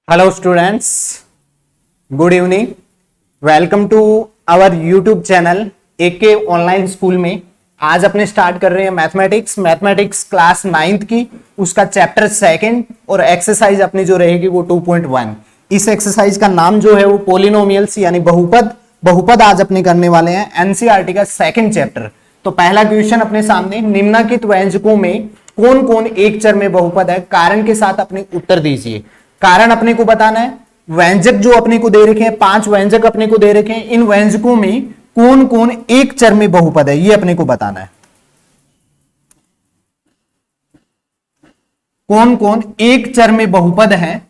Hello students, good evening. Welcome to our YouTube channel AK online school में। आज अपने start कर रहे हैं मैथमेटिक्स क्लास 9th की, उसका चैप्टर 2 और एक्सरसाइज अपनी जो रहेगी वो 2.1। इस एक्सरसाइज का नाम जो है वो पोलिनोमियल्स यानी बहुपद आज अपने करने वाले हैं, एनसीईआरटी का 2nd चैप्टर। तो पहला क्वेश्चन अपने सामने, निम्नलिखित व्यंजकों में कौन कौन एक चर में बहुपद है, कारण के साथ अपने उत्तर दीजिए। कारण अपने को बताना है, व्यंजक जो अपने को दे रखे हैं, 5 व्यंजक अपने को दे रखे हैं, इन व्यंजकों में कौन कौन एक चर में बहुपद है ये अपने को बताना है। कौन कौन एक चर में बहुपद है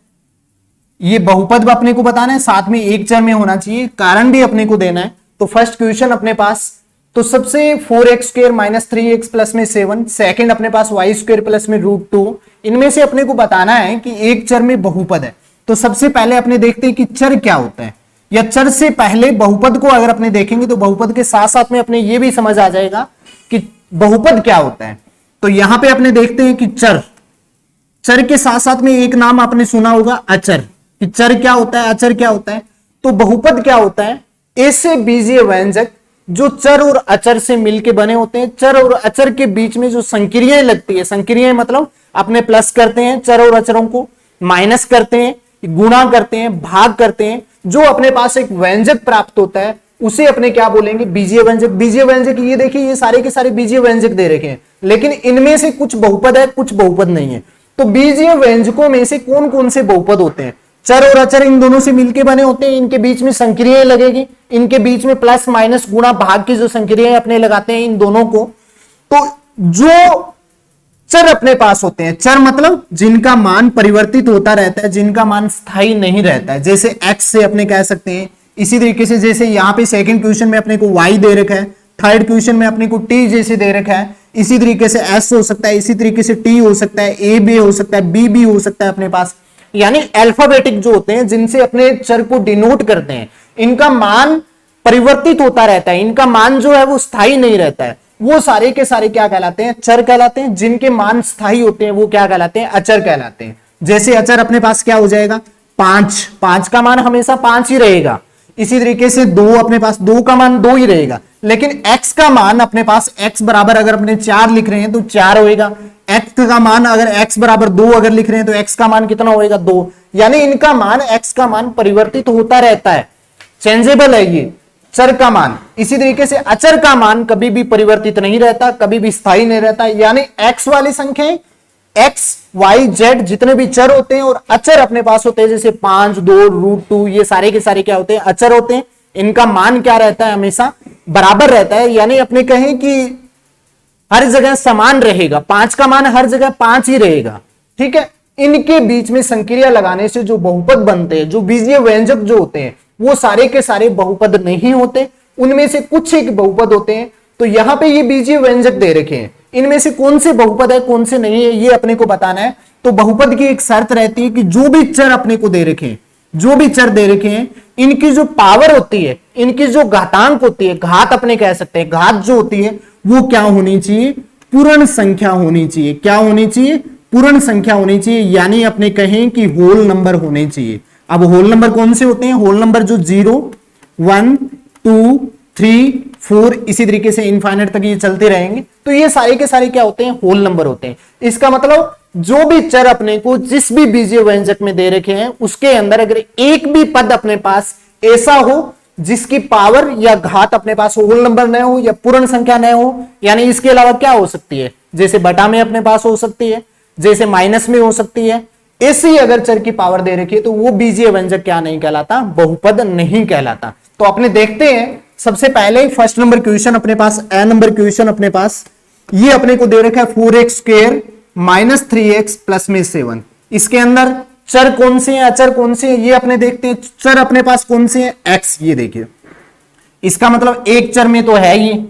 ये बहुपद अपने को बताना है, साथ में एक चर में होना चाहिए, कारण भी अपने को देना है। तो फर्स्ट क्वेश्चन अपने पास, तो सबसे 4x² - 3x प्लस में 7, सेकंड अपने पास y² प्लस में √2, इनमें से अपने को बताना है कि एक चर में बहुपद है। तो सबसे पहले अपने देखते हैं कि चर क्या होता है, या चर से पहले बहुपद को अगर अपने देखेंगे तो बहुपद के साथ साथ में अपने ये भी समझ आ जाएगा कि बहुपद क्या होता है। तो यहां पे अपने देखते हैं कि चर के साथ साथ में एक नाम आपने सुना होगा अचर, कि चर क्या होता है, अचर क्या होता है। तो बहुपद क्या होता है, ऐसे बीजीय व्यंजक जो चर और अचर से मिलके बने होते हैं। चर और अचर के बीच में जो संक्रियाएं लगती है, संक्रियाएं मतलब अपने प्लस करते हैं, चर और अचरों को माइनस करते हैं, गुणा करते हैं, भाग करते हैं, जो अपने पास एक व्यंजक प्राप्त होता है उसे अपने क्या बोलेंगे, बीजीय व्यंजक। बीजीय व्यंजक ये देखिए, ये सारे के सारे बीजीय व्यंजक दे रखे हैं, लेकिन इनमें से कुछ बहुपद है, कुछ बहुपद नहीं है। तो बीजीय व्यंजकों में से कौन कौन से बहुपद होते हैं, चर और अचर इन दोनों से मिलके बने होते हैं, इनके बीच में संक्रियाएं लगेगी, इनके बीच में प्लस माइनस गुणा भाग की जो संक्रियाएं अपने लगाते हैं इन दोनों को। तो जो चर अपने पास होते हैं, चर मतलब जिनका मान परिवर्तित होता रहता है, जिनका मान स्थायी नहीं रहता है, जैसे x से अपने कह सकते हैं। इसी तरीके से जैसे यहाँ पे सेकंड क्वेश्चन में अपने को y दे रखा है, थर्ड क्वेश्चन में अपने को t जैसे दे रखा है, इसी तरीके से s हो सकता है, इसी तरीके से t हो सकता है, a भी हो सकता है, b भी हो सकता है अपने पास। यानी अल्फाबेटिक जो होते हैं जिनसे अपने चर को डिनोट करते हैं, इनका मान परिवर्तित होता रहता है, इनका मान जो है वो स्थायी नहीं रहता है, वो सारे के सारे क्या कहलाते हैं, चर कहलाते हैं। जिनके मान स्थायी होते हैं वो क्या कहलाते हैं, अचर कहलाते हैं। जैसे अचर अपने पास क्या हो जाएगा, 5 का मान हमेशा 5 ही रहेगा। इसी तरीके से 2 अपने पास 2 का मान 2 ही रहेगा, लेकिन x का मान अपने पास x बराबर अगर अपने 4 लिख रहे हैं तो 4 होएगा। x का मान अगर x बराबर 2 अगर लिख रहे हैं तो x का मान कितना होएगा, 2। यानी इनका मान, x का मान परिवर्तित होता रहता है, चेंजेबल है ये चर का मान। इसी तरीके से अचर का मान कभी भी परिवर्तित नहीं रहता, कभी भी स्थायी नहीं रहता। यानी x वाली संख्याएं, x, y, z जितने भी चर होते हैं और अचर अपने पास होते हैं, जैसे 5, 2, √2, ये सारे के सारे क्या होते हैं, अचर होते हैं। इनका मान क्या रहता है, हमेशा बराबर रहता है, यानी अपने कहें कि हर जगह समान रहेगा, 5 का मान हर जगह 5 ही रहेगा। ठीक है, इनके बीच में संक्रिया लगाने से जो बहुपद बनते हैं, जो बीजीय व्यंजक जो होते हैं, वो सारे के सारे बहुपद नहीं होते, उनमें से कुछ एक बहुपद होते हैं। तो यहां पे ये बीजीय व्यंजक दे रखे हैं, इनमें से कौन से बहुपद है कौन से नहीं है ये अपने को बताना है। तो बहुपद की एक शर्त रहती है कि जो भी चर अपने को दे रखे हैं, जो भी चर दे रखे हैं, इनकी जो पावर होती है, इनकी जो घातांक होती है, घात अपने कह सकते हैं, घात जो होती है वो क्या होनी चाहिए, पूर्ण संख्या होनी चाहिए। क्या होनी चाहिए, पूर्ण संख्या होनी चाहिए, यानी अपने कहें कि होल नंबर होने चाहिए। अब होल नंबर कौन से होते हैं, होल नंबर जो 0, 1, 2, 3, 4 इसी तरीके से इनफाइनाइट तक ये चलते रहेंगे। तो ये सारे के सारे क्या होते हैं, होल नंबर होते हैं। इसका मतलब जो भी चर अपने को जिस भी बीजीय व्यंजक में दे रखे हैं, उसके अंदर अगर एक भी पद अपने पास ऐसा हो जिसकी पावर या घात अपने पास होल नंबर न हो या पूर्ण संख्या न हो, यानी इसके अलावा क्या हो सकती है, जैसे बटा में अपने पास हो सकती है, जैसे माइनस में हो सकती है, ऐसी अगर चर की पावर दे रखी है तो वो बीजीय व्यंजक क्या नहीं कहलाता, बहुपद नहीं कहलाता। तो अपने देखते हैं सबसे पहले फर्स्ट नंबर क्वेश्चन अपने पास, ए नंबर क्वेश्चन अपने पास, ये अपने को दे रखा है 4x² - 3x प्लस में 7। इसके अंदर चर कौन से हैं, अचर कौन से हैं, ये अपने देखते हैं। चर अपने पास कौन से हैं, x, ये देखिए, इसका मतलब एक चर में तो है ये।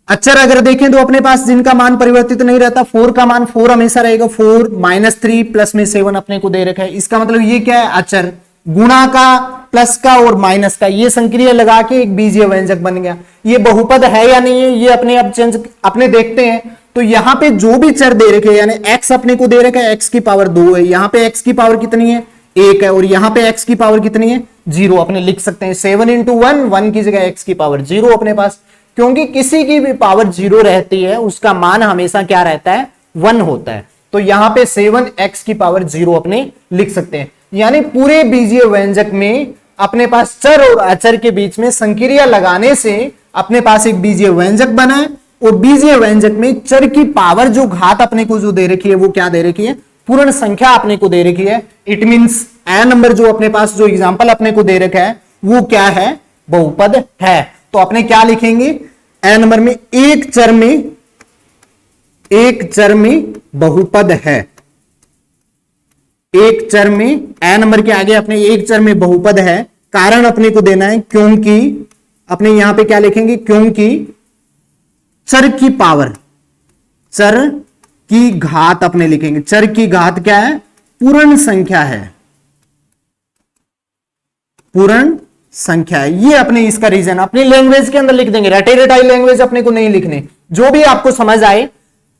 अचर अगर देखें तो अपने पास जिनका मान परिवर्तित नहीं रहता, 4 का मान 4 हमेशा रहेगा, 4 - 3 प्लस में 7 अपने को दे रखा है। इसका मतलब ये क्या है, अचर। गुणा का, प्लस का और माइनस का ये संक्रिया लगा के एक बीजीय व्यंजक बन गया। ये बहुपद है या नहीं है ये अपने अब चेंज अपने देखते हैं। तो यहां पे जो भी चर दे रखे यानी x अपने को दे रखा है, x की पावर 2 है, यहां पे x की पावर कितनी है, 1 है, और यहां पे x की पावर कितनी है 0, अपने लिख सकते हैं 7 इंटू 1, 1 की जगह x की पावर 0 अपने पास, क्योंकि किसी की भी पावर 0 रहती है उसका मान हमेशा क्या रहता है 1 होता है। तो यहां पे 7x की पावर 0 अपने लिख सकते हैं। यानी पूरे बीजीय व्यंजक में अपने पास चर और अचर के बीच में संक्रिया लगाने से अपने पास एक बीजीय व्यंजक बना है, और बीजीय व्यंजक में चर की पावर जो घात अपने को जो दे रखी है वो क्या दे रखी है, पूर्ण संख्या अपने को दे रखी है। इट मींस ए नंबर जो अपने पास जो एग्जांपल अपने को दे रखा है वो क्या है, बहुपद है। तो अपने क्या लिखेंगे, ए नंबर में एक चर में बहुपद है, एक चर में ए नंबर के आगे अपने एक चर में बहुपद है। कारण अपने को देना है क्योंकि, अपने यहां पे क्या लिखेंगे, क्योंकि चर की पावर, चर की घात अपने लिखेंगे, चर की घात क्या है, पूर्ण संख्या है, पूर्ण संख्या है। ये अपने इसका रीजन अपनी लैंग्वेज के अंदर लिख देंगे, रटे रटाई लैंग्वेज अपने को नहीं लिखने, जो भी आपको समझ आए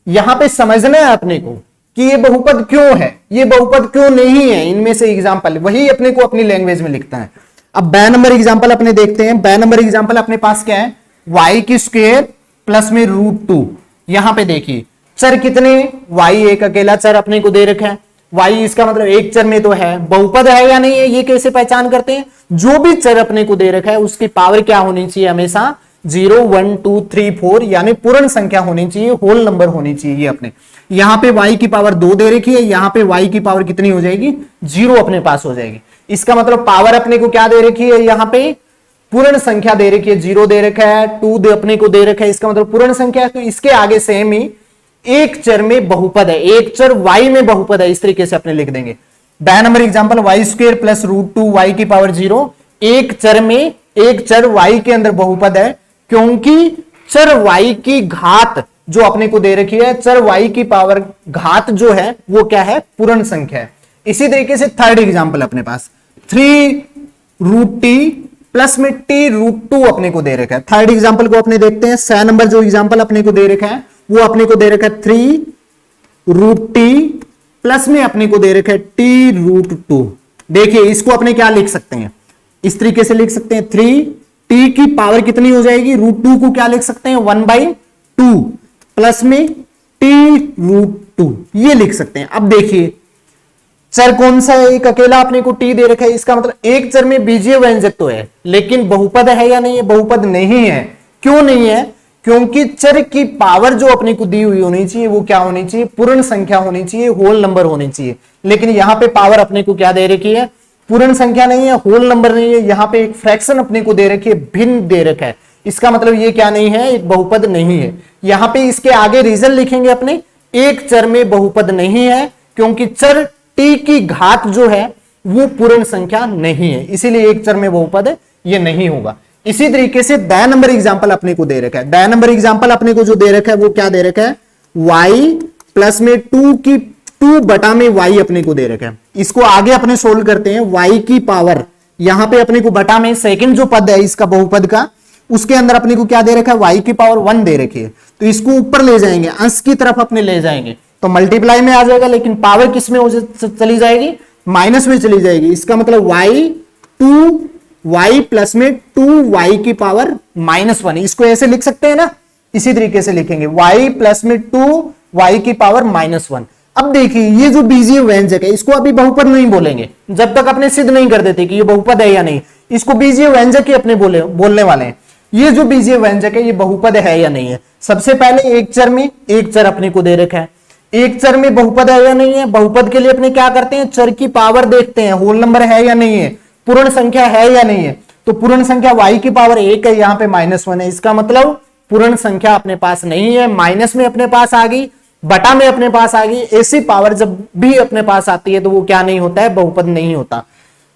यहां पे समझना है अपने को कि ये बहुपद क्यों है, ये बहुपद क्यों नहीं है, इनमें से एग्जांपल वही अपने को अपनी लैंग्वेज में लिखता है। अब बे नंबर एग्जांपल अपने देखते हैं। बे नंबर एग्जांपल अपने पास क्या है, y की स्क्वायर प्लस में √2। यहां पे देखिए चर कितने, y एक अकेला चर अपने को दे रखा है, y इसका मतलब एक चर में तो है, बहुपद है या नहीं है ये कैसे पहचान करते हैं, जो भी चर अपने को दे रखा है उसकी पावर क्या होनी चाहिए, हमेशा 0 1 2 3 4 यानी पूर्ण संख्या होनी चाहिए, होल नंबर होनी चाहिए। ये अपने यहां पे y की पावर 2 दे रखी है, यहां पे y की पावर कितनी हो जाएगी 0 अपने पास हो जाएगी। इसका मतलब पावर अपने को क्या दे रखी है, यहां पे पूर्ण संख्या दे रखी है, 0 दे रखा है, 2 अपने को दे रखा है, इसका मतलब पूर्ण संख्या। तो इसके आगे सेम ही एक चर में बहुपद है, एक चर y में बहुपद है, इस तरीके से अपने लिख देंगे। बे number example y square plus √2 y की पावर 0, एक चर में एक चर y के अंदर बहुपद है, क्योंकि चर y की घात जो अपने को दे रखी है, चर y की पावर घात जो है वो क्या है, पूर्ण संख्या है। इसी तरीके से थर्ड एग्जांपल अपने पास 3√t प्लस में t√2 अपने को दे रखा है। थर्ड एग्जांपल को अपने देखते हैं। 6 नंबर जो एग्जांपल अपने को दे रखा है वो अपने को दे रखा है 3√t प्लस में अपने को दे रखा है t√2। देखिए इसको अपने क्या लिख सकते हैं, इस तरीके से लिख सकते हैं, 3t की पावर कितनी हो जाएगी, √2 को क्या लिख सकते हैं 1/2 प्लस में t√2 ये लिख सकते हैं। अब देखिए चर कौन सा है, एक अकेला अपने को t दे रखा है, इसका मतलब एक चर में बीजीय व्यंजक तो है, लेकिन बहुपद है या नहीं है, बहुपद नहीं है। क्यों नहीं है, क्योंकि चर की पावर जो अपने को दी हुई होनी चाहिए वो क्या होनी चाहिए, पूर्ण संख्या होनी चाहिए, होल नंबर होनी चाहिए। लेकिन यहां पे पावर अपने को क्या दे रखी है, पूर्ण संख्या नहीं है, होल नंबर नहीं है, यहां पे एक फ्रैक्शन अपने को दे रखी है, भिन्न दे रखा है, इसका मतलब ये क्या नहीं है, एक बहुपद नहीं है। यहां पे इसके आगे रीजन लिखेंगे अपने, एक चर में बहुपद नहीं है क्योंकि चर t की घात जो है वो पूर्ण संख्या नहीं है, इसीलिए एक चर में बहुपद ये नहीं होगा। इसी तरीके से द नंबर एग्जांपल अपने को दे रखा है। द नंबर एग्जांपल अपने को जो दे रखा है वो क्या दे रखा है, y प्लस में 2 बटा में y अपने को दे रखा है। इसको आगे अपने सोल्व करते हैं। y की पावर यहां पे अपने को बटा में सेकंड जो पद है इसका बहुपद का, उसके अंदर अपने को क्या दे रखा है, y की पावर 1 दे रखी है, तो इसको ऊपर ले जाएंगे, अंश की तरफ अपने ले जाएंगे तो मल्टीप्लाई में आ जाएगा, लेकिन पावर किस में चली जाएगी, माइनस में चली जाएगी। इसका मतलब y प्लस में 2y की पावर -1, इसको ऐसे लिख सकते हैं ना, इसी तरीके से लिखेंगे y प्लस में 2y की पावर -1। अब देखिए ये जो बीजीय व्यंजक है इसको अभी बहुपद नहीं बोलेंगे जब तक अपने सिद्ध नहीं कर देते कि ये बहुपद है या नहीं, इसको बीजीय व्यंजक ही अपने बोलने वाले हैं। ये जो बीजीय व्यंजक है ये बहुपद है या नहीं है। सबसे पहले एक चर में एक चर अपने को दे रखा है, एक चर में बहुपद है या नहीं है। बहुपद के लिए अपने क्या करते हैं, चर की पावर देखते हैं, होल नंबर है या नहीं है, पूर्ण संख्या है या नहीं है। तो पूर्ण संख्या y की पावर 1 है, यहाँ पे -1 है, इसका मतलब पूर्ण संख्या अपने पास नहीं है, माइनस में अपने पास आ गई, बटा में अपने पास आ गई। ऐसी पावर जब भी अपने पास आती है तो वो क्या नहीं होता है, बहुपद नहीं होता।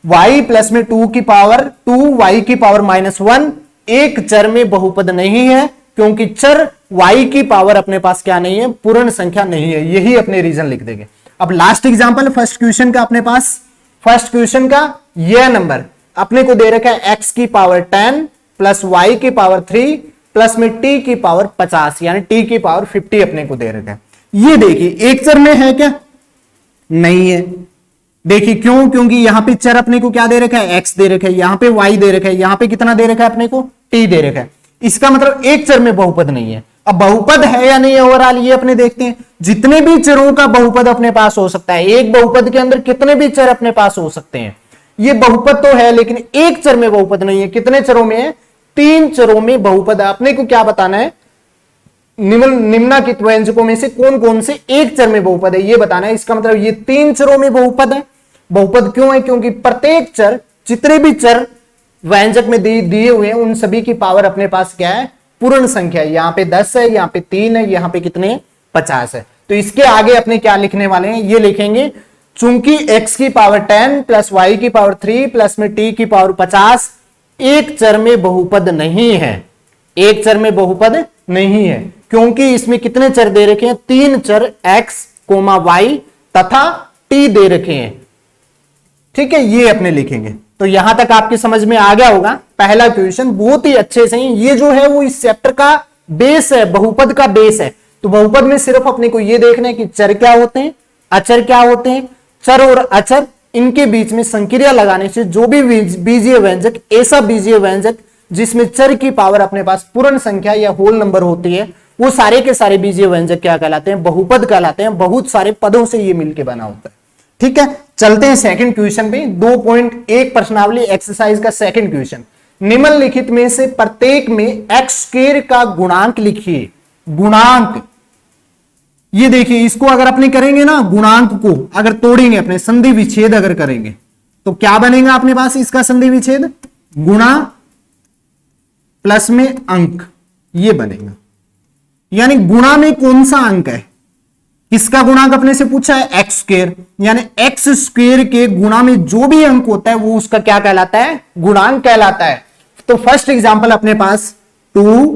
y प्लस में 2 की पावर 2y की पावर -1 एक चर में बहुपद नहीं है, क्योंकि चर y की पावर अपने पास क्या नहीं है, पूर्ण संख्या नहीं है। यही अपने रीजन लिख देंगे। अब लास्ट एग्जांपल फर्स्ट क्वेश्चन का अपने पास, फर्स्ट क्वेश्चन का यह नंबर अपने को दे रखा है x की पावर 10 प्लस y की पावर 3 प्लस में t की पावर 50 यानी t की पावर 50 अपने को दे रखा है। ये देखिए एक चर में है क्या, नहीं है, देखिए क्यों, क्योंकि यहां पे चर अपने को क्या दे रखा है, x दे रखा है, यहां पे y दे रखा है, यहां पे कितना दे रखा है अपने को, t दे रखा है। इसका मतलब एक चर में बहुपद नहीं है। अब बहुपद है या नहीं है ओवरऑल ये अपने देखते हैं। जितने भी चरों का बहुपद अपने पास हो सकता है, एक बहुपद के अंदर कितने भी चर अपने पास हो सकते हैं। ये बहुपद तो है लेकिन एक चर में बहुपद नहीं है। कितने चरों में है, 3 चरों में बहुपद है। अपने को क्या बताना है, निम्नलिखित व्यंजकों में से कौन कौन से एक चर में बहुपद है ये बताना है। इसका मतलब ये 3 चरों में बहुपद है। बहुपद क्यों है, क्योंकि प्रत्येक चर, जितने भी चर व्यंजक में दिए हुए हैं उन सभी की पावर अपने पास क्या है, पूर्ण संख्या है। यहां पे 10 है, यहां पे 3 है, यहां पे कितने 50 है। तो इसके आगे अपने क्या लिखने वाले हैं, ये लिखेंगे चूंकि x की पावर 10 प्लस y की पावर 3 प्लस में t की पावर 50 एक चर में बहुपद नहीं है। एक चर में बहुपद नहीं है क्योंकि इसमें कितने चर दे रखे हैं, 3 चर x, y तथा t दे रखे हैं। ठीक है, ये अपने लिखेंगे। तो यहां तक आपकी समझ में आ गया होगा पहला क्वेश्चन बहुत ही अच्छे से। ये जो है वो इस चैप्टर का बेस है, बहुपद का बेस है। तो बहुपद में सिर्फ अपने को ये देखना है कि चर क्या होते हैं, अचर क्या होते हैं। चर और अचर इनके बीच में संक्रिया लगाने से जो भी बीजीय व्यंजक, ऐसा बीजीय व्यंजक जिसमें चर की पावर अपने पास पूर्ण संख्या या होल नंबर होती है, वो सारे के सारे बीजीय व्यंजक क्या कहलाते हैं, बहुपद कहलाते हैं। बहुत सारे पदों से ये मिलकर बना होता है। ठीक है, चलते हैं सेकंड क्वेश्चन पे। 2.1 प्रश्नावली एक्सरसाइज का सेकंड क्वेश्चन। निम्नलिखित में से प्रत्येक में एक्स स्क्वायर का गुणांक लिखिए। गुणांक, ये देखिए इसको अगर अपने करेंगे ना, गुणांक को अगर तोड़ेंगे, अपने संधि विच्छेद अगर करेंगे तो क्या बनेगा अपने पास इसका संधि विच्छेद, गुणा प्लस में अंक, ये बनेगा। यानी गुणा में कौन सा अंक है, किसका गुणांक अपने से पूछा है, एक्स स्क्वायर। यानी एक्स स्क्वायर के गुणा में जो भी अंक होता है वो उसका क्या कहलाता है, गुणांक कहलाता है। तो फर्स्ट एग्जांपल अपने पास 2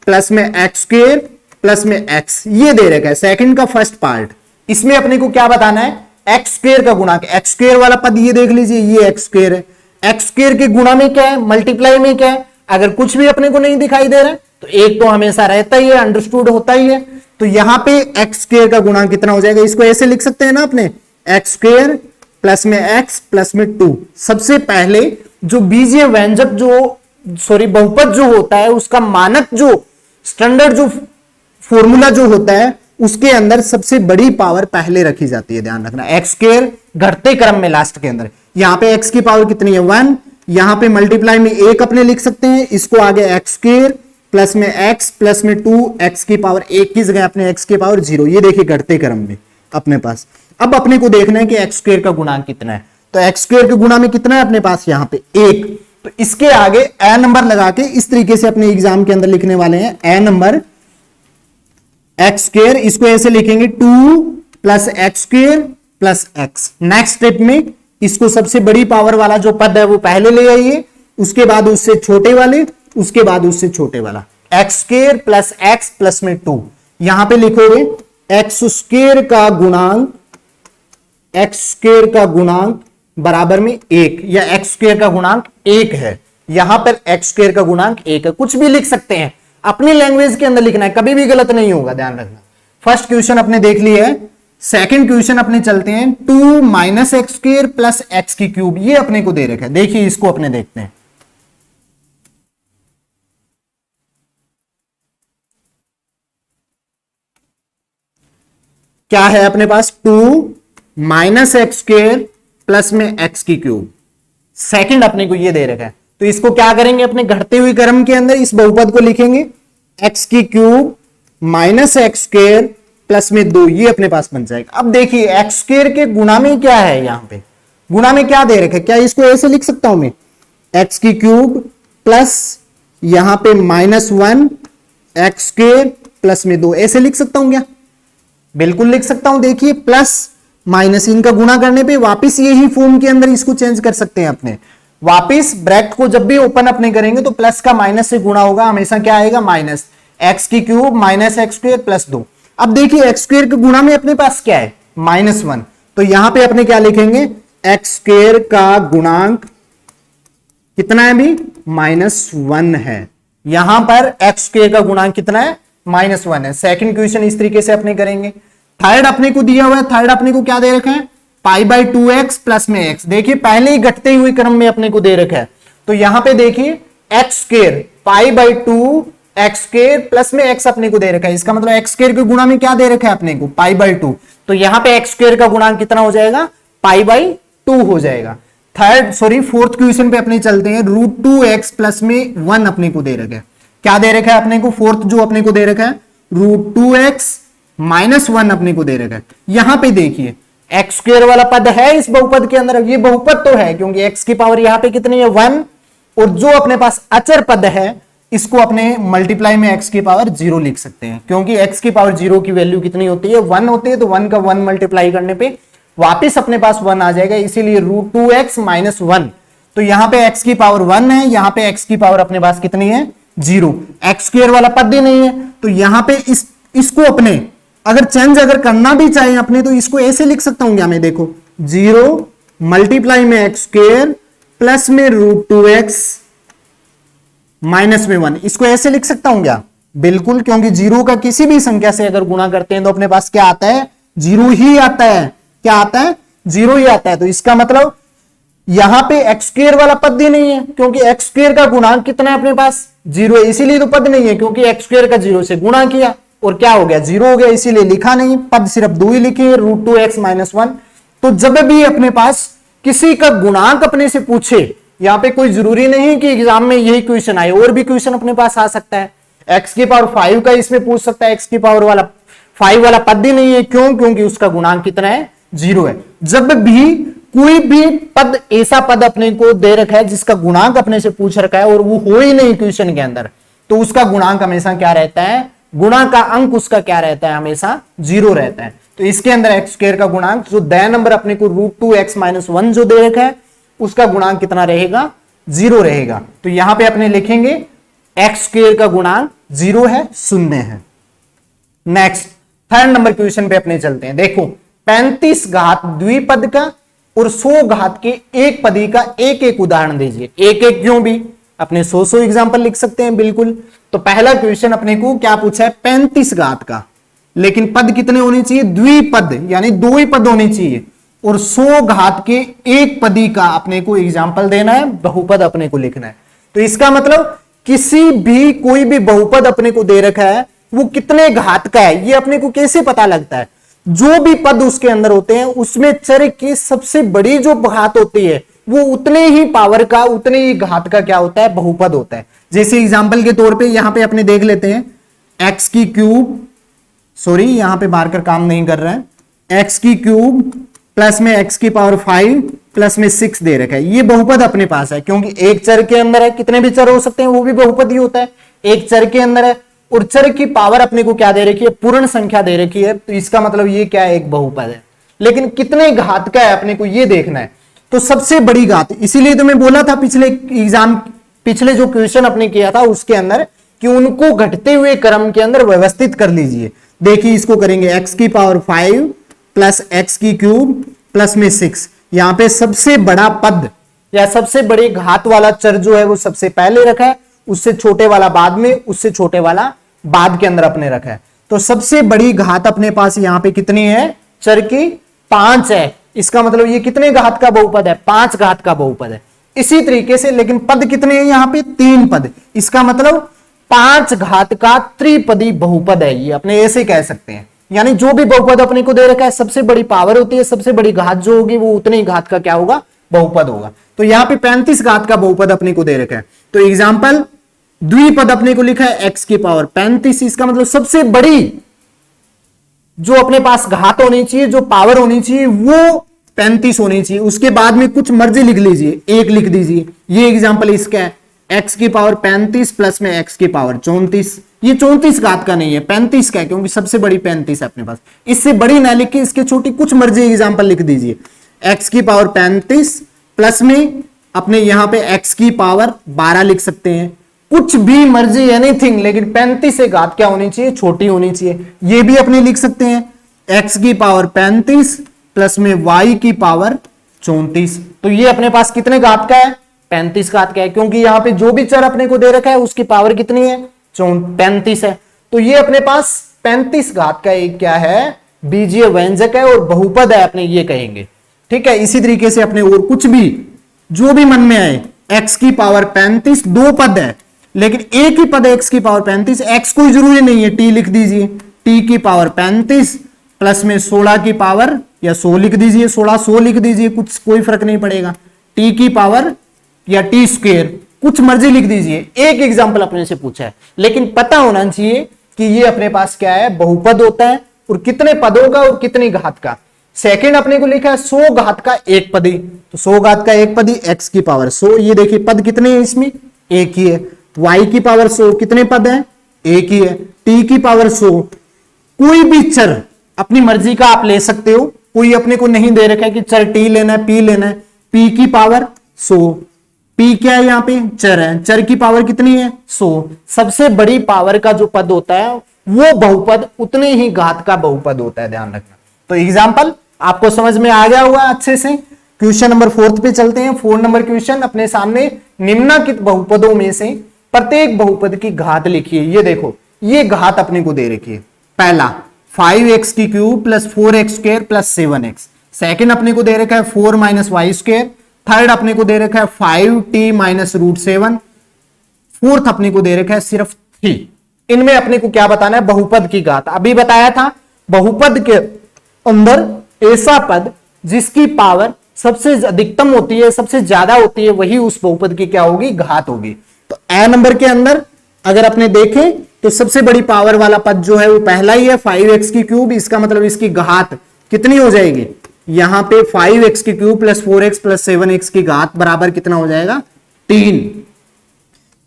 प्लस में एक्स स्क्वायर प्लस में एक्स, ये दे रखा है सेकंड का फर्स्ट पार्ट। इसमें अपने को क्या बताना है, एक्स स्क्वायर का गुणांक। एक्स स्क्वायर वाला पद ये देख लीजिए, ये एक्स स्क्वायर है। एक्स स्क्वायर के गुणा में क्या है, मल्टीप्लाई में क्या है। अगर कुछ भी अपने को नहीं दिखाई दे रहा है तो एक तो हमेशा रहता ही है, अंडरस्टूड होता ही है। तो यहां पे एक्स स्क्वायर का गुणांक कितना हो जाएगा, इसको ऐसे लिख सकते हैं ना अपने, एक्स स्क्वायर प्लस में एक्स प्लस में 2। सबसे पहले जो बीजीय व्यंजक जो बहुपद जो होता है उसका मानक जो स्टैंडर्ड जो फॉर्मूला जो होता है उसके अंदर सबसे बड़ी पावर पहले रखी जाती है, ध्यान रखना। एक्स स्क्वायर घटते क्रम में लास्ट के अंदर, यहां पे एक्स की पावर कितनी है 1, यहां पे मल्टीप्लाई में 1 अपने लिख सकते हैं। इसको आगे एक्स स्क्वायर प्लस में एक्स प्लस में 2, एक्स की पावर 1 की जगह अपने एक्स की पावर 0, ये देखिए घटते क्रम में अपने पास। अब अपने को देखना है कि एक्स स्क्वायर का गुणांक कितना है। तो एक्स स्क्वायर के गुणा में कितना है अपने पास, यहां पे 1। तो इसके आगे ए नंबर लगा के इस तरीके से अपने एग्जाम के अंदर लिखने वाले हैं, ए नंबर एक्स स्क्वायर। इसको ऐसे लिखेंगे 2 plus x square plus x. Next step में इसको सबसे बड़ी पावर वाला जो पद है वो पहले ले आइए, उसके बाद उससे छोटे वाले, उसके बाद उससे छोटे वाला, x square plus x plus में 2। यहां पे लिखोगे एक्स स्क्वायर का गुणांक, एक्स स्क्वायर का गुणांक बराबर में 1, या एक्स स्क्वायर का गुणांक 1 है। यहां पर एक्स स्क्वायर का गुणांक 1 है। कुछ भी लिख सकते हैं, अपनी लैंग्वेज के अंदर लिखना है, कभी भी गलत नहीं होगा, ध्यान रखना। फर्स्ट क्वेश्चन अपने देख लिया है। सेकंड क्वेश्चन अपने चलते हैं, 2 minus x square plus x की क्यूब, ये अपने को दे रखा है। देखिए इसको अपने देखते हैं। क्या है अपने पास, 2 माइनस एक्स स्क्वायर प्लस में एक्स की क्यूब। सेकंड अपने को ये दे रखा है। तो इसको क्या करेंगे, अपने घटते हुए क्रम के अंदर इस बहुपद को लिखेंगे, एक्स की cube minus x square plus में 2, ये अपने पास बन जाएगा। अब देखिए एक्स स्क्वायर के गुणा में क्या है, यहां पे गुणा में क्या दे रखा है, क्या इसको ऐसे लिख सकता हूं मैं, एक्स की क्यूब प्लस यहां पे -1 एक्स स्क्वायर प्लस में 2, ऐसे लिख सकता हूं क्या, बिल्कुल लिख सकता हूं। देखिए प्लस माइनस इनका गुणा करने पे वापस यही फॉर्म के अंदर इसको चेंज कर सकते हैं अपने। वापस ब्रैकेट को जब भी ओपन अपने करेंगे तो प्लस का माइनस से गुणा होगा, हमेशा क्या आएगा, माइनस एक्स की cube minus x square plus 2। अब देखिए एक्स स्क्वायर के गुणा में अपने पास क्या है, -1। तो यहां पे अपने क्या लिखेंगे, एक्स स्क्वायर का गुणांक कितना है भी, -1 है। यहां पर एक्स स्क्वायर का गुणांक कितना है, -1 है। सेकंड क्वेश्चन इस तरीके से अपने करेंगे। थर्ड अपने को दिया हुआ है, थर्ड अपने को क्या दे रखा है, पाई बाई 2x प्लस में x। देखिए पहले ही घटते हुए क्रम में अपने को दे रखा है, तो यहां पे देखिए x square pi by 2x square plus में x अपने को दे रखा है। इसका मतलब x स्क्वायर के गुणा में क्या दे रखा है अपने को, पाई बाई 2। तो यहां पे x स्क्वायर का गुणांक कितना हो जाएगा, पाई बाई 2 हो जाएगा। फोर्थ क्वेश्चन पे अपने चलते हैं। √2x प्लस में 1 अपने को दे रखा है। क्या दे रखा है अपने को, फोर्थ जो अपने को दे रखा है √2x माइनस 1 अपने को दे रखा है। यहां पे देखिए एक्स स्क्वायर वाला पद है इस बहुपद के अंदर, ये बहुपद तो है क्योंकि x की पावर यहां पे कितनी है 1, और जो अपने पास अचर पद है इसको अपने मल्टीप्लाई में x की पावर 0 लिख सकते हैं, क्योंकि x की पावर 0 की वैल्यू कितनी होती है 1 होती है, तो 1 का 1 मल्टीप्लाई करने पे वापिस अपने पास 1 आ जाएगा, इसीलिए √2x माइनस 1। तो यहां पे x की पावर 1 है, यहां पे x की पावर अपने पास कितनी है 0। एक्स स्क्वायर वाला पद ही नहीं है, तो यहां पे इसको अपने अगर चेंज अगर करना भी चाहे अपने, तो इसको ऐसे लिख सकता हूं क्या मैं, देखो 0 मल्टीप्लाई में एक्स स्क्वायर प्लस में √2x माइनस में 1, इसको ऐसे लिख सकता हूं क्या, बिल्कुल, क्योंकि 0 का किसी भी संख्या से अगर गुणा करते हैं तो अपने पास क्या आता है 0 ही आता है। क्या आता है 0 ही आता है। तो इसका मतलब यहां पे एक्स स्क्वायर वाला पद ही नहीं है, क्योंकि एक्स स्क्वायर का गुणांक कितना है अपने पास 0 है, इसीलिए तो पद नहीं है, क्योंकि एक्स स्क्वायर का 0 से गुणा किया और क्या हो गया 0 हो गया, इसीलिए लिखा नहीं, पद सिर्फ 2 ही लिखे हैं √2x माइनस 1। तो जब भी अपने पास किसी का गुणांक अपने से पूछे, यहां पे कोई जरूरी नहीं कि एग्जाम में यही क्वेश्चन आए, और भी क्वेश्चन अपने पास आ सकता है। एक्स की पावर 5 का इसमें पूछ सकता है, एक्स की पावर वाला 5 वाला पद ही नहीं है, क्यों, क्योंकि उसका गुणांक कितना है 0 है। जब भी कोई भी पद ऐसा पद अपने को दे रखा है जिसका गुणांक अपने से पूछ रखा है और वो हो ही नहीं क्वेश्चन के अंदर, तो उसका गुणांक हमेशा क्या रहता है, गुणा का अंक उसका क्या रहता है, हमेशा 0 रहता है। तो इसके अंदर एक्स स्क्वायर का गुणांक जो दया नंबर अपने को √2x माइनस 1 जो दे रखा है उसका गुणांक कितना रहेगा 0 रहेगा। तो यहां पे अपने लिखेंगे एक्स स्क्वायर का गुणांक 0 है, 0 है। नेक्स्ट थर्ड नंबर क्वेश्चन पे अपने चलते हैं। देखो 35 घात द्विपद का और 100 घात के एक पदी का एक एक उदाहरण दीजिए। एक एक क्यों भी, अपने 100 एग्जाम्पल लिख सकते हैं बिल्कुल। तो पहला क्वेश्चन अपने को क्या पूछा है 35 घात का, लेकिन पद कितने होने चाहिए द्विपद, यानी 2 ही पद होने चाहिए, और 100 घात के एक पदी का अपने को एग्जाम्पल देना है, बहुपद अपने को लिखना है। तो इसका मतलब किसी भी कोई भी बहुपद अपने को दे रखा है वो कितने घात का है, ये अपने को कैसे पता लगता है, जो भी पद उसके अंदर होते हैं उसमें चर की सबसे बड़ी जो घात होती है वो उतने ही पावर का, उतने ही घात का क्या होता है, बहुपद होता है। जैसे एग्जाम्पल के तौर पे यहां पे अपने देख लेते हैं एक्स की क्यूब, सॉरी यहां पे मार्कर काम नहीं कर रहा है, एक्स की क्यूब प्लस में एक्स की पावर 5 प्लस में 6 दे रखा है। ये बहुपद अपने पास है, क्योंकि एक चर के अंदर है, कितने भी चर हो सकते हैं वो भी बहुपद ही होता है, एक चर के अंदर है, और चर की पावर अपने को क्या दे रखी है, पूर्ण संख्या दे रखी है। तो इसका मतलब ये क्या है, एक बहुपद है, लेकिन कितने घात का है अपने को ये देखना है। तो सबसे बड़ी घात, इसीलिए तो मैं बोला था पिछले जो क्वेश्चन अपने किया था उसके अंदर कि उनको घटते हुए क्रम के अंदर व्यवस्थित कर लीजिए। देखिए इसको करेंगे एक्स की पावर 5 प्लस एक्स की क्यूब प्लस में 6। यहां पे सबसे बड़ा पद या सबसे बड़ी घात वाला चर जो है वो सबसे पहले रखा है, उससे छोटे वाला बाद में, उससे छोटे वाला बाद के अंदर अपने रखा है। तो सबसे बड़ी घात अपने पास यहां पे कितनी है, चर की 5 है। इसका मतलब ये कितने घात का बहुपद है, 5 घात का बहुपद है। इसी तरीके से लेकिन पद कितने हैं यहां पे, 3 पद, इसका मतलब 5 घात का त्रिपदी बहुपद है, ये अपने ऐसे कह सकते हैं। यानी जो भी बहुपद अपने को दे रखा है सबसे बड़ी पावर होती है, सबसे बड़ी घात जो होगी वो उतनी घात का क्या होगा, बहुपद होगा। तो यहां पे 35 घात का बहुपद अपने को दे रखा है। तो एग्जाम्पल द्विपद अपने को लिखा है एक्स की पावर 35, इसका मतलब सबसे बड़ी जो अपने पास घात होनी चाहिए, जो पावर होनी चाहिए वो 35 होनी चाहिए। उसके बाद में कुछ मर्जी लिख लीजिए, एक लिख दीजिए। ये एग्जाम्पल इसका है एक्स की पावर 35 प्लस में एक्स की पावर 34। ये 34 घात का नहीं है, 35 का है, क्योंकि सबसे बड़ी 35 है अपने पास। इससे बड़ी ना लिख के इसके छोटी कुछ मर्जी एग्जाम्पल लिख दीजिए। एक्स की पावर 35 प्लस में अपने यहां पे एक्स की पावर 12 लिख सकते हैं, कुछ भी मर्जी एनीथिंग, लेकिन 35 से घात क्या होनी चाहिए, छोटी होनी चाहिए। ये भी अपने लिख सकते हैं एक्स की पावर 35 प्लस में वाई की पावर 34। तो ये अपने पास कितने घात का है, 35 घात का है, क्योंकि यहां पे जो भी चर अपने को दे रखा है उसकी पावर कितनी है, 35 है। तो ये अपने पास 35 घात का एक क्या है, बीजीय व्यंजक है और बहुपद है, अपने ये कहेंगे। ठीक है। इसी तरीके से अपने और कुछ भी जो भी मन में आए, x की पावर 35, दो पद है लेकिन एक ही पद है x की पावर 35, x कोई जरूरी नहीं है, t लिख दीजिए, t की पावर 35 प्लस में 16 की पावर या 100 लिख दीजिए, 16 100 लिख दीजिए, कुछ कोई फर्क नहीं पड़ेगा, t की पावर या t स्क्वायर कुछ मर्जी लिख दीजिए। एक एग्जाम्पल अपने से पूछा है लेकिन पता होना चाहिए कि ये अपने पास क्या है, बहुपद होता है और कितने पदों का और कितनी घात का। सेकंड अपने को लिखा है 100 घात का एक पदी, तो 100 घात का एक पदी x की पावर 100, ये देखिए पद कितने हैं इसमें, एक ही है। y की पावर 100 कितने पद हैं, एक ही है। t की पावर 100, कोई भी चर अपनी मर्जी का आप ले सकते हो, कोई अपने को नहीं दे रखा है कि चर t लेना है, p लेना है। p की पावर 100, p क्या है, यहाँ पे चर है, चर की पावर कितनी है 100। सबसे बड़ी पावर का जो पद होता है वो बहुपद उतने ही घात का बहुपद होता है, ध्यान रखना। तो एग्जाम्पल आपको समझ में आ गया होगा अच्छे से। क्वेश्चन नंबर 4 पे चलते हैं। 4 नंबर क्वेश्चन अपने सामने, निम्नलिखित बहुपदों में से प्रत्येक बहुपद की घात लिखिए। ये देखो ये घात अपने को दे रखी है, पहला 5x की cube plus 4x square plus 7x, second अपने को दे रखा है 4 माइनस वाई स्क्वायर, थर्ड अपने को दे रखा है 5t माइनस रूट 7, फोर्थ अपने को दे रखा है सिर्फ 3। इनमें अपने को क्या बताना है, बहुपद की घात। अभी बताया था बहुपद के अंदर ऐसा पद जिसकी पावर सबसे अधिकतम होती है, सबसे ज्यादा होती है, वही उस बहुपद की क्या होगी, घात होगी। तो ए नंबर के अंदर अगर अपने देखें तो सबसे बड़ी पावर वाला पद जो है वो पहला ही है 5x की क्यूब, इसका मतलब इसकी घात कितनी हो जाएगी, यहां पे 5x की cube plus 4x plus 7x की घात बराबर कितना हो जाएगा, 3।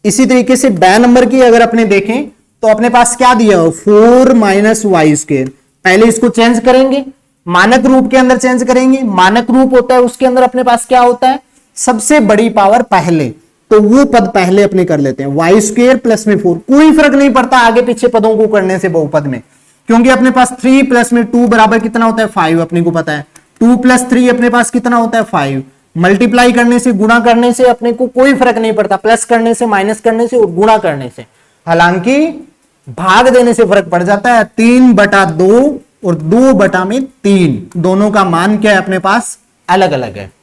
इसी तरीके से बे नंबर की अगर अपने देखें तो अपने पास क्या दिया हो, 4 माइनस वाई स्क्वायर। पहले इसको चेंज करेंगे, मानक रूप के अंदर चेंज करेंगे। मानक रूप होता है उसके अंदर अपने पास क्या होता है, सबसे बड़ी पावर पहले, तो वो पद पहले अपने कर लेते हैं, वाई स्क्वायर प्लस में 4। कोई फर्क नहीं पड़ता आगे पीछे पदों को करने से बहुपद में, क्योंकि अपने पास 3 प्लस में 2 बराबर कितना होता है 5, अपने को पता है 2 प्लस 3 अपने पास कितना होता है 5। मल्टीप्लाई करने से, गुणा करने से अपने को कोई फर्क नहीं पड़ता, प्लस करने से, माइनस करने से और गुणा करने से। हालांकि भाग देने से फर्क पड़ जाता है, 3/2 और 2/3 दोनों का मान क्या है अपने पास, अलग अलग है।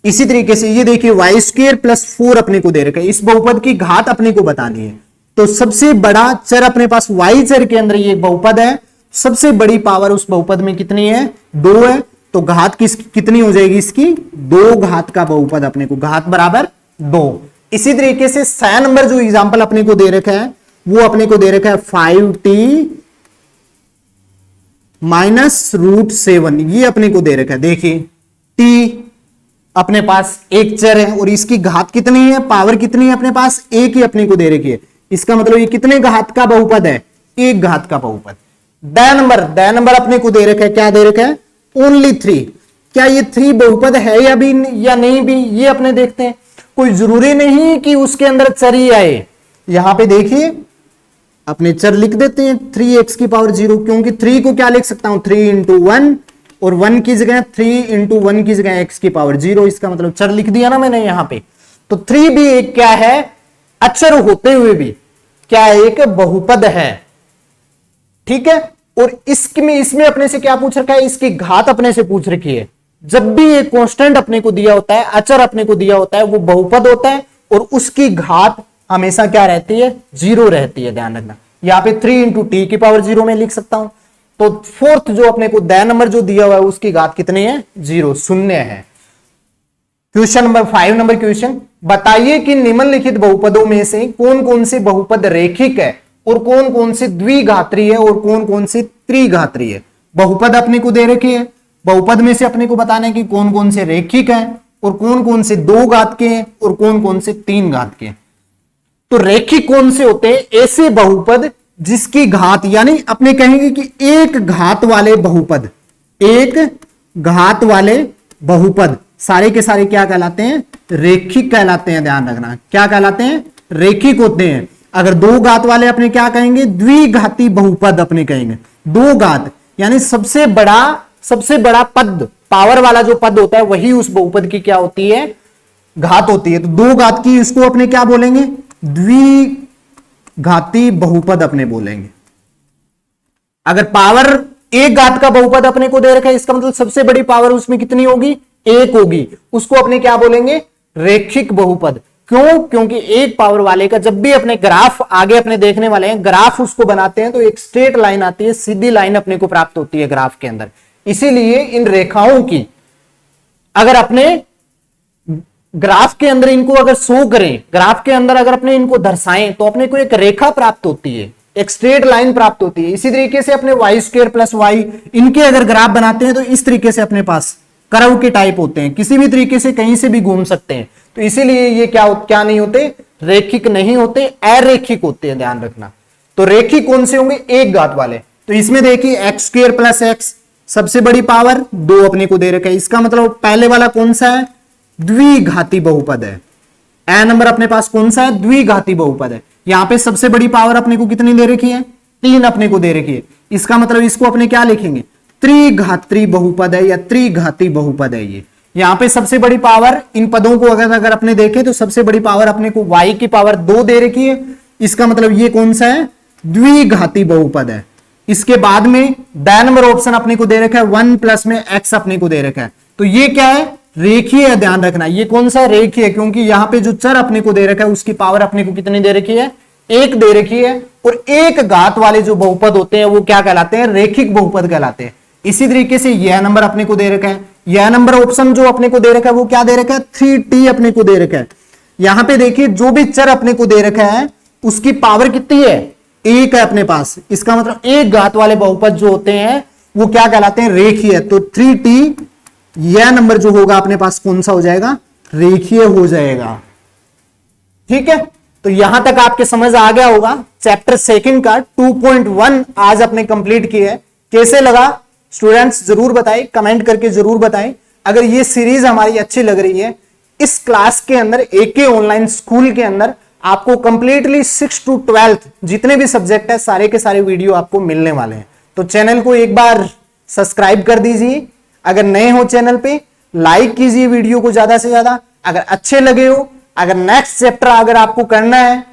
इसी तरीके से ये देखिए वाई स्क्वायर प्लस 4 अपने को दे रखा है, इस बहुपद की घात अपने को बतानी है। तो सबसे बड़ा चर अपने पास वाई चर के अंदर ये बहुपद है, सबसे बड़ी पावर उस बहुपद में कितनी है, 2 है। तो घात कितनी हो जाएगी इसकी, 2 घात का बहुपद अपने को, घात बराबर 2। इसी तरीके से 6 नंबर जो एग्जांपल अपने को दे रखा है वो अपने को दे रखा है 5t माइनस रूट 7, ये अपने को दे रखा है। देखिए t अपने पास एक चर है और इसकी घात कितनी है, पावर कितनी है अपने पास, एक ही अपने को दे रखी है। इसका मतलब ये कितने घात का बहुपद है, एक घात का बहुपद। द नंबर अपने को दे रखा है, क्या दे रखा है, ओनली 3। क्या ये 3 बहुपद है या भी या नहीं भी, ये अपने देखते हैं। कोई जरूरी नहीं कि उसके अंदर चर ही आए। यहां पे देखिए अपने चर लिख देते हैं 3x की पावर 0, क्योंकि 3 को क्या लिख सकता हूं, 3 इंटू 1, और 1 की जगह 3 इंटू 1 की जगह x की पावर 0, इसका मतलब चर लिख दिया ना मैंने यहां पे। तो 3 भी एक क्या है, अचर होते हुए भी क्या एक बहुपद है, ठीक है। और इसमें अपने से क्या पूछ रखा है, इसकी घात अपने से पूछ रखी है। जब भी एक कांस्टेंट अपने को दिया होता है, अचर अपने को दिया होता है, वो बहुपद होता है और उसकी घात हमेशा क्या रहती है, 0 रहती है, ध्यान रखना। यहां पे 3 इंटू टी की पावर 0 में लिख सकता हूं। तो फोर्थ जो अपने को द नंबर जो दिया हुआ है उसकी घात कितनी है, 0, शून्य है। क्वेश्चन नंबर 5 नंबर क्वेश्चन, बताइए कि निम्नलिखित बहुपदों में से कौन कौन से बहुपद रेखिक है और कौन कौन से द्विघात्री है और कौन कौन से त्रिघात्री है। बहुपद अपने को दे रखी है, बहुपद में से अपने को बताना है कि कौन कौन से रेखिक है और कौन कौन से 2 घात के हैं और कौन कौन से 3 घात के हैं। तो रेखिक कौन से होते हैं, ऐसे बहुपद जिसकी घात, यानी अपने कहेंगे कि एक घात वाले बहुपद, एक घात वाले बहुपद सारे के सारे क्या कहलाते हैं, रेखिक कहलाते हैं। ध्यान रखना क्या कहलाते हैं, रेखिक होते हैं। अगर 2 घात वाले अपने क्या कहेंगे, द्विघाती बहुपद अपने कहेंगे। 2 घात यानी सबसे बड़ा पद, पावर वाला जो पद होता है वही उस बहुपद की क्या होती है, घात होती है। तो 2 घात की इसको अपने क्या बोलेंगे, द्विघाती बहुपद अपने बोलेंगे। अगर पावर एक घात का बहुपद अपने को दे रखा है, इसका मतलब सबसे बड़ी पावर उसमें कितनी होगी, एक होगी। उसको अपने क्या बोलेंगे, रेखिक बहुपद। क्यों, क्योंकि एक पावर वाले का जब भी अपने ग्राफ आगे अपने देखने वाले हैं, ग्राफ उसको बनाते हैं तो एक स्ट्रेट लाइन आती है, सीधी लाइन अपने को प्राप्त होती है ग्राफ के अंदर। इसीलिए इन रेखाओं की अगर अपने ग्राफ के अंदर इनको अगर शो करें, ग्राफ के अंदर अगर अपने इनको दर्शाएं तो अपने को एक रेखा प्राप्त होती है, एक स्ट्रेट लाइन प्राप्त होती है। इसी तरीके से अपने वाई स्क्वायर प्लस वाई, इनके अगर ग्राफ बनाते हैं तो इस तरीके से अपने पास कर्व के टाइप होते हैं, किसी भी तरीके से कहीं से भी घूम सकते हैं। तो इसीलिए ये क्या नहीं होते, रेखिक नहीं होते, अरेखिक होते हैं, ध्यान रखना। तो रेखिक कौन से होंगे, एक घात वाले। तो इसमें देखिए एक्स स्क्वायर प्लस एक्स, सबसे बड़ी पावर 2 अपने को दे रखा है, इसका मतलब पहले वाला कौन सा है, द्विघाती बहुपद है। ए नंबर अपने पास कौन सा है, द्विघाती बहुपद है। यहां पे सबसे बड़ी पावर अपने को कितनी दे रखी है, 3 अपने को दे रखी है। इसका मतलब इसको अपने क्या लिखेंगे, त्रिघाती बहुपद है या त्रिघाती बहुपद है ये। यहां पे सबसे बड़ी पावर, इन पदों को अगर अपने देखें तो सबसे बड़ी पावर अपने को y की पावर 2 दे रखी है। इसका मतलब ये कौन सा है, द्विघाती बहुपद है। इसके बाद में द नंबर ऑप्शन अपने को दे रखा है 1 प्लस में x अपने को दे रखा है। तो ये क्या है, रेखीय है, ध्यान रखना। ये कौन सा, रेखीय है, क्योंकि यहां पे जो चर अपने को दे रखा है उसकी पावर अपने को कितनी दे रखी है, 1 दे रखी है। और एक घात वाले जो बहुपद होते हैं वो क्या कहलाते हैं, रेखिक बहुपद कहलाते हैं। इसी तरीके से यह नंबर अपने को दे रखा है, यह नंबर ऑप्शन जो अपने को दे रखा है वो क्या दे रखा है, 3t अपने को दे रखा है। यहां पे देखिए जो भी चर अपने को दे रखा है उसकी पावर कितनी है, 1 है अपने पास। इसका मतलब एक घात वाले बहुपद जो होते हैं वो क्या कहलाते हैं, रेखीय। तो 3t यह नंबर जो होगा अपने पास कौन सा हो जाएगा, रेखीय हो जाएगा। ठीक है, तो यहां तक आपके समझ आ गया होगा। चैप्टर 2 का 2.1 आज अपने कंप्लीट किया है। कैसे लगा स्टूडेंट्स जरूर बताएं, कमेंट करके जरूर बताएं। अगर ये सीरीज हमारी अच्छी लग रही है, इस क्लास के अंदर AK ऑनलाइन स्कूल के अंदर आपको कंप्लीटली 6 to 12 जितने भी सब्जेक्ट है सारे के सारे वीडियो आपको मिलने वाले हैं। तो चैनल को एक बार सब्सक्राइब कर दीजिए, अगर नए हो चैनल पे लाइक कीजिए वीडियो को ज्यादा से ज्यादा। अगर अच्छे लगे हो, अगर नेक्स्ट चैप्टर अगर आपको करना है,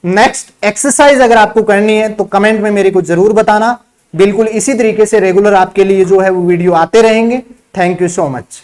नेक्स्ट एक्सरसाइज अगर आपको करनी है तो कमेंट में मेरे को जरूर बताना। बिल्कुल इसी तरीके से रेगुलर आपके लिए जो है वो वीडियो आते रहेंगे। Thank you so much.